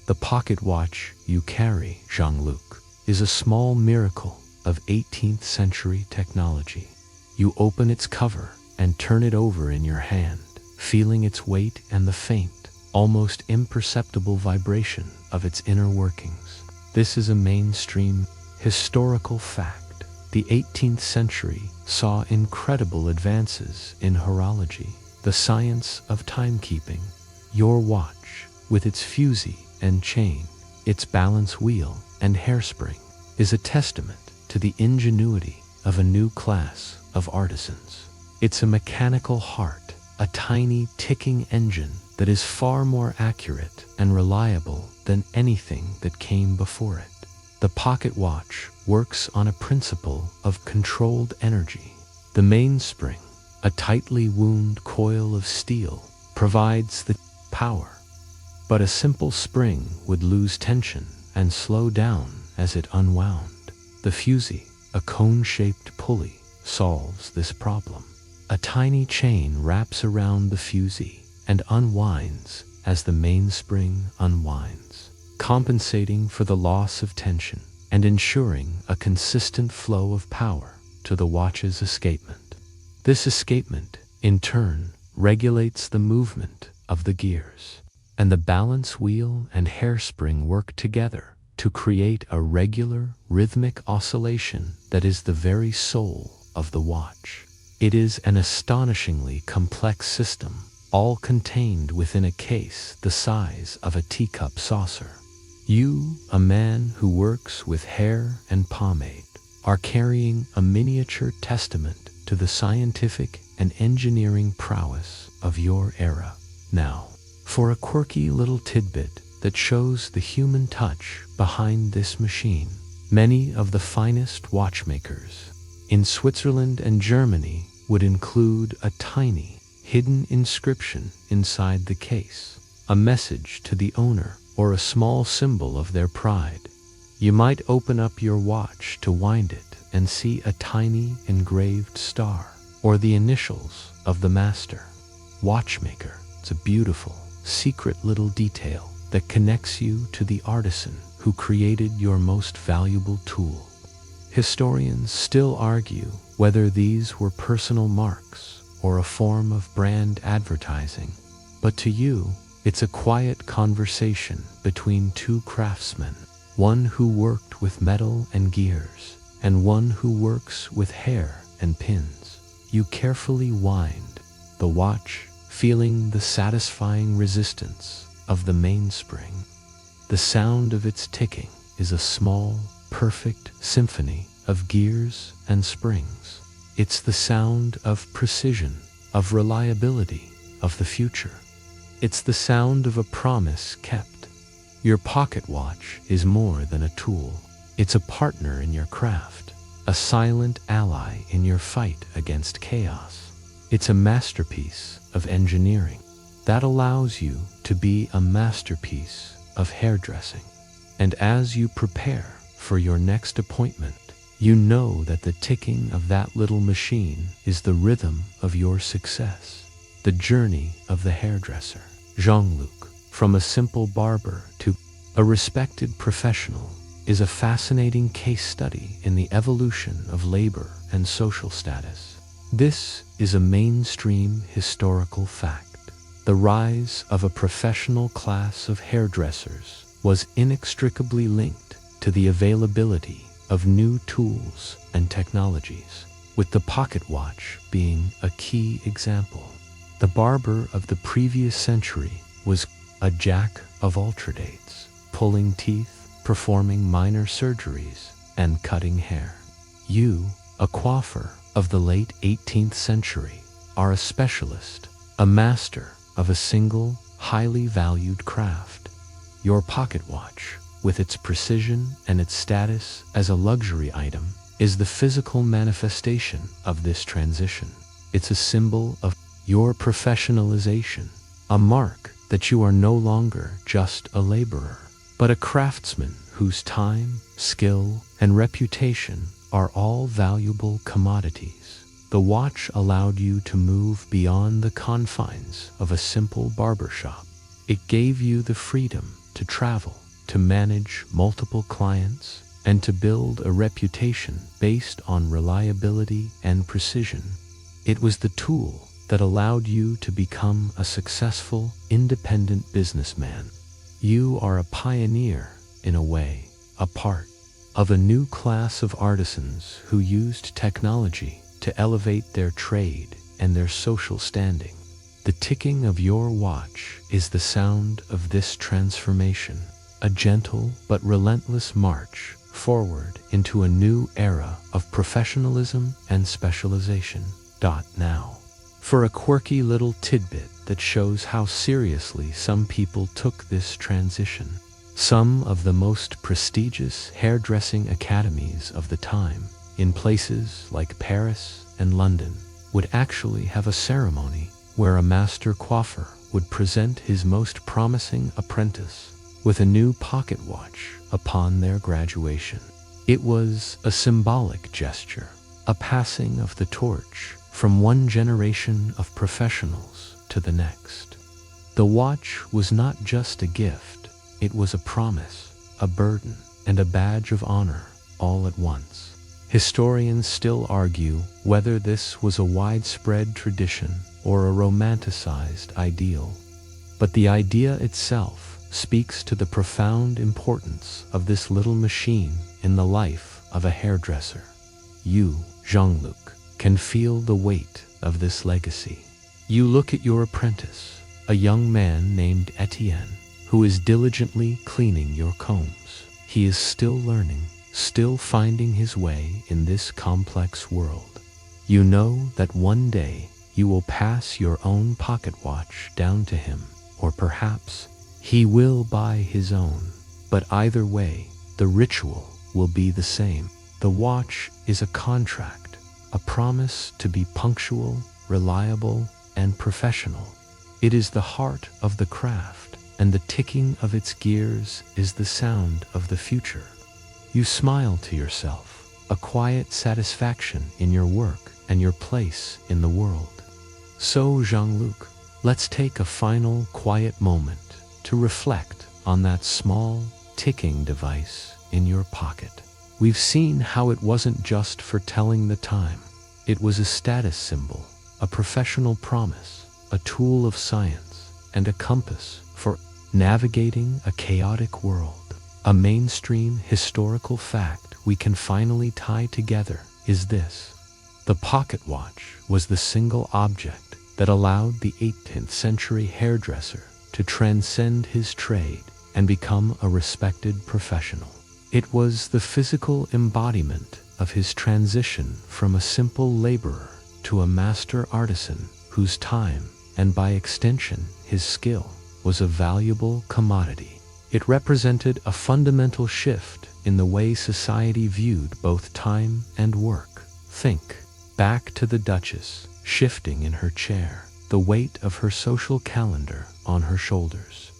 Speaker 1: The pocket watch you carry, Jean-Luc, is a small miracle of 18th century technology. You open its cover and turn it over in your hand, feeling its weight and the faint, almost imperceptible vibration of its inner workings. This is a mainstream historical fact. The 18th century saw incredible advances in horology, the science of timekeeping. Your watch, with its fusee and chain, its balance wheel and hairspring, is a testament to the ingenuity of a new class of artisans. It's a mechanical heart, a tiny ticking engine that is far more accurate and reliable than anything that came before it. The pocket watch works on a principle of controlled energy. The mainspring, a tightly wound coil of steel, provides the power. But a simple spring would lose tension and slow down as it unwound. The fusee, a cone-shaped pulley, solves this problem. A tiny chain wraps around the fusee and unwinds as the mainspring unwinds, compensating for the loss of tension and ensuring a consistent flow of power to the watch's escapement. This escapement, in turn, regulates the movement of the gears, and the balance wheel and hairspring work together to create a regular, rhythmic oscillation that is the very soul of the watch. It is an astonishingly complex system, all contained within a case the size of a teacup saucer. You, a man who works with hair and pomade, are carrying a miniature testament to the scientific and engineering prowess of your era. Now, for a quirky little tidbit that shows the human touch behind this machine, many of the finest watchmakers in Switzerland and Germany would include a tiny, hidden inscription inside the case, a message to the owner or a small symbol of their pride. You might open up your watch to wind it and see a tiny engraved star or the initials of the master. Watchmaker. It's a beautiful, secret little detail that connects you to the artisan who created your most valuable tool. Historians still argue whether these were personal marks or a form of brand advertising, but to you, it's a quiet conversation between two craftsmen, one who worked with metal and gears, and one who works with hair and pins. You carefully wind the watch, feeling the satisfying resistance of the mainspring. The sound of its ticking is a small, perfect symphony of gears and springs. It's the sound of precision, of reliability, of the future. It's the sound of a promise kept. Your pocket watch is more than a tool. It's a partner in your craft, a silent ally in your fight against chaos. It's a masterpiece of engineering that allows you to be a masterpiece of hairdressing. And as you prepare for your next appointment, you know that the ticking of that little machine is the rhythm of your success, the journey of the hairdresser. Jean-Luc, from a simple barber to a respected professional, is a fascinating case study in the evolution of labor and social status. This is a mainstream historical fact. The rise of a professional class of hairdressers was inextricably linked to the availability of new tools and technologies, with the pocket watch being a key example. The barber of the previous century was a jack of all trades, pulling teeth, performing minor surgeries, and cutting hair. You, a coiffer of the late 18th century, are a specialist, a master of a single, highly valued craft. Your pocket watch, with its precision and its status as a luxury item, is the physical manifestation of this transition. It's a symbol of your professionalization, a mark that you are no longer just a laborer, but a craftsman whose time, skill, and reputation are all valuable commodities. The watch allowed you to move beyond the confines of a simple barbershop. It gave you the freedom to travel, to manage multiple clients, and to build a reputation based on reliability and precision. It was the tool that allowed you to become a successful, independent businessman. You are a pioneer, in a way, a part of a new class of artisans who used technology to elevate their trade and their social standing. The ticking of your watch is the sound of this transformation, a gentle but relentless march forward into a new era of professionalism and specialization. Now, for a quirky little tidbit that shows how seriously some people took this transition. Some of the most prestigious hairdressing academies of the time, in places like Paris and London, would actually have a ceremony where a master coiffeur would present his most promising apprentice with a new pocket watch upon their graduation. It was a symbolic gesture, a passing of the torch from one generation of professionals to the next. The watch was not just a gift, it was a promise, a burden, and a badge of honor all at once. Historians still argue whether this was a widespread tradition or a romanticized ideal. But the idea itself speaks to the profound importance of this little machine in the life of a hairdresser. You, Jean-Luc, can feel the weight of this legacy. You look at your apprentice, a young man named Etienne, who is diligently cleaning your combs. He is still learning, still finding his way in this complex world. You know that one day you will pass your own pocket watch down to him, or perhaps he will buy his own. But either way, the ritual will be the same. The watch is a contract, a promise to be punctual, reliable, and professional. It is the heart of the craft, and the ticking of its gears is the sound of the future. You smile to yourself, a quiet satisfaction in your work and your place in the world. So, Jean-Luc, let's take a final quiet moment to reflect on that small, ticking device in your pocket. We've seen how it wasn't just for telling the time. It was a status symbol, a professional promise, a tool of science, and a compass for navigating a chaotic world. A mainstream historical fact we can finally tie together is this: the pocket watch was the single object that allowed the 18th century hairdresser to transcend his trade and become a respected professional. It was the physical embodiment of his transition from a simple laborer to a master artisan whose time, and by extension his skill, was a valuable commodity. It represented a fundamental shift in the way society viewed both time and work. Think back to the Duchess, shifting in her chair, the weight of her social calendar on her shoulders.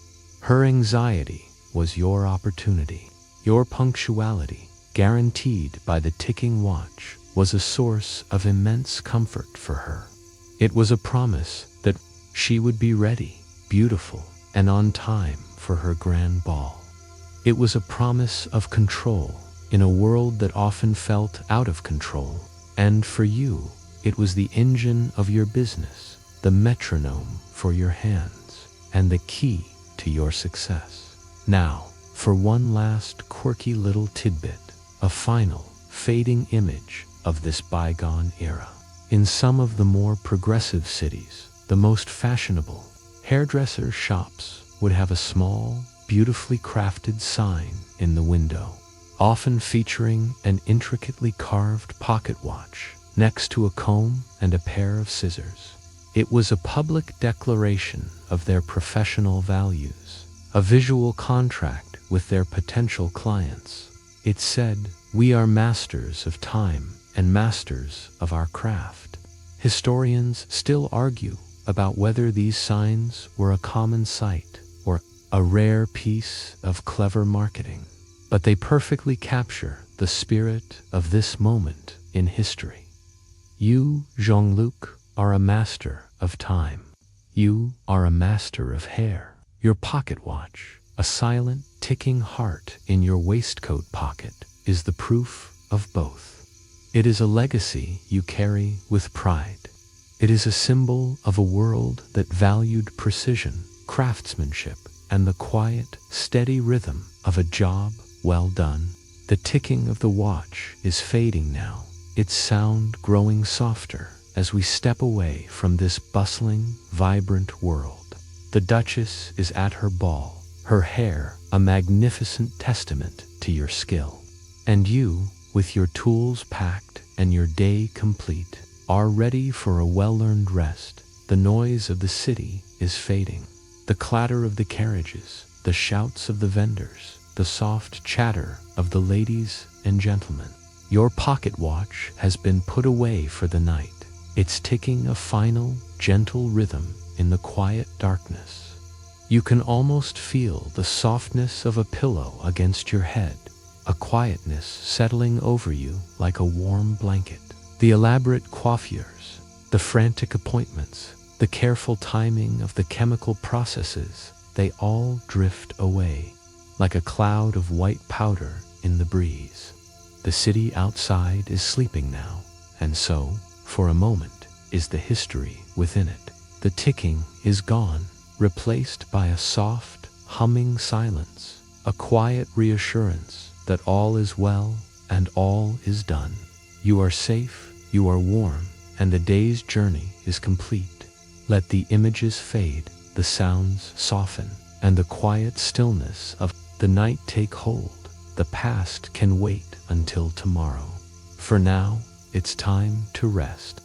Speaker 1: Her anxiety was your opportunity. Your punctuality, guaranteed by the ticking watch, was a source of immense comfort for her. It was a promise that she would be ready, beautiful, and on time for her grand ball. It was a promise of control in a world that often felt out of control. And for you, it was the engine of your business, the metronome for your hands, and the key to your success. Now, for one last quirky little tidbit, a final, fading image of this bygone era. In some of the more progressive cities, the most fashionable hairdresser shops would have a small, beautifully crafted sign in the window, often featuring an intricately carved pocket watch next to a comb and a pair of scissors. It was a public declaration of their professional values, a visual contract with their potential clients. It said, "We are masters of time and masters of our craft." Historians still argue about whether these signs were a common sight or a rare piece of clever marketing, but they perfectly capture the spirit of this moment in history. You, Jean-Luc, are a master of time. You are a master of hair. Your pocket watch, a silent, ticking heart in your waistcoat pocket, is the proof of both. It is a legacy you carry with pride. It is a symbol of a world that valued precision, craftsmanship, and the quiet, steady rhythm of a job well done. The ticking of the watch is fading now, its sound growing softer as we step away from this bustling, vibrant world. The Duchess is at her ball, her hair a magnificent testament to your skill. And you, with your tools packed and your day complete, are ready for a well-earned rest. The noise of the city is fading. The clatter of the carriages, the shouts of the vendors, the soft chatter of the ladies and gentlemen. Your pocket watch has been put away for the night. It's ticking a final, gentle rhythm in the quiet darkness. You can almost feel the softness of a pillow against your head, a quietness settling over you like a warm blanket. The elaborate coiffures, the frantic appointments, the careful timing of the chemical processes, they all drift away like a cloud of white powder in the breeze. The city outside is sleeping now, and so, for a moment, is the history within it. The ticking is gone, replaced by a soft, humming silence, a quiet reassurance that all is well and all is done. You are safe, you are warm, and the day's journey is complete. Let the images fade, the sounds soften, and the quiet stillness of the night take hold. The past can wait until tomorrow. For now, it's time to rest.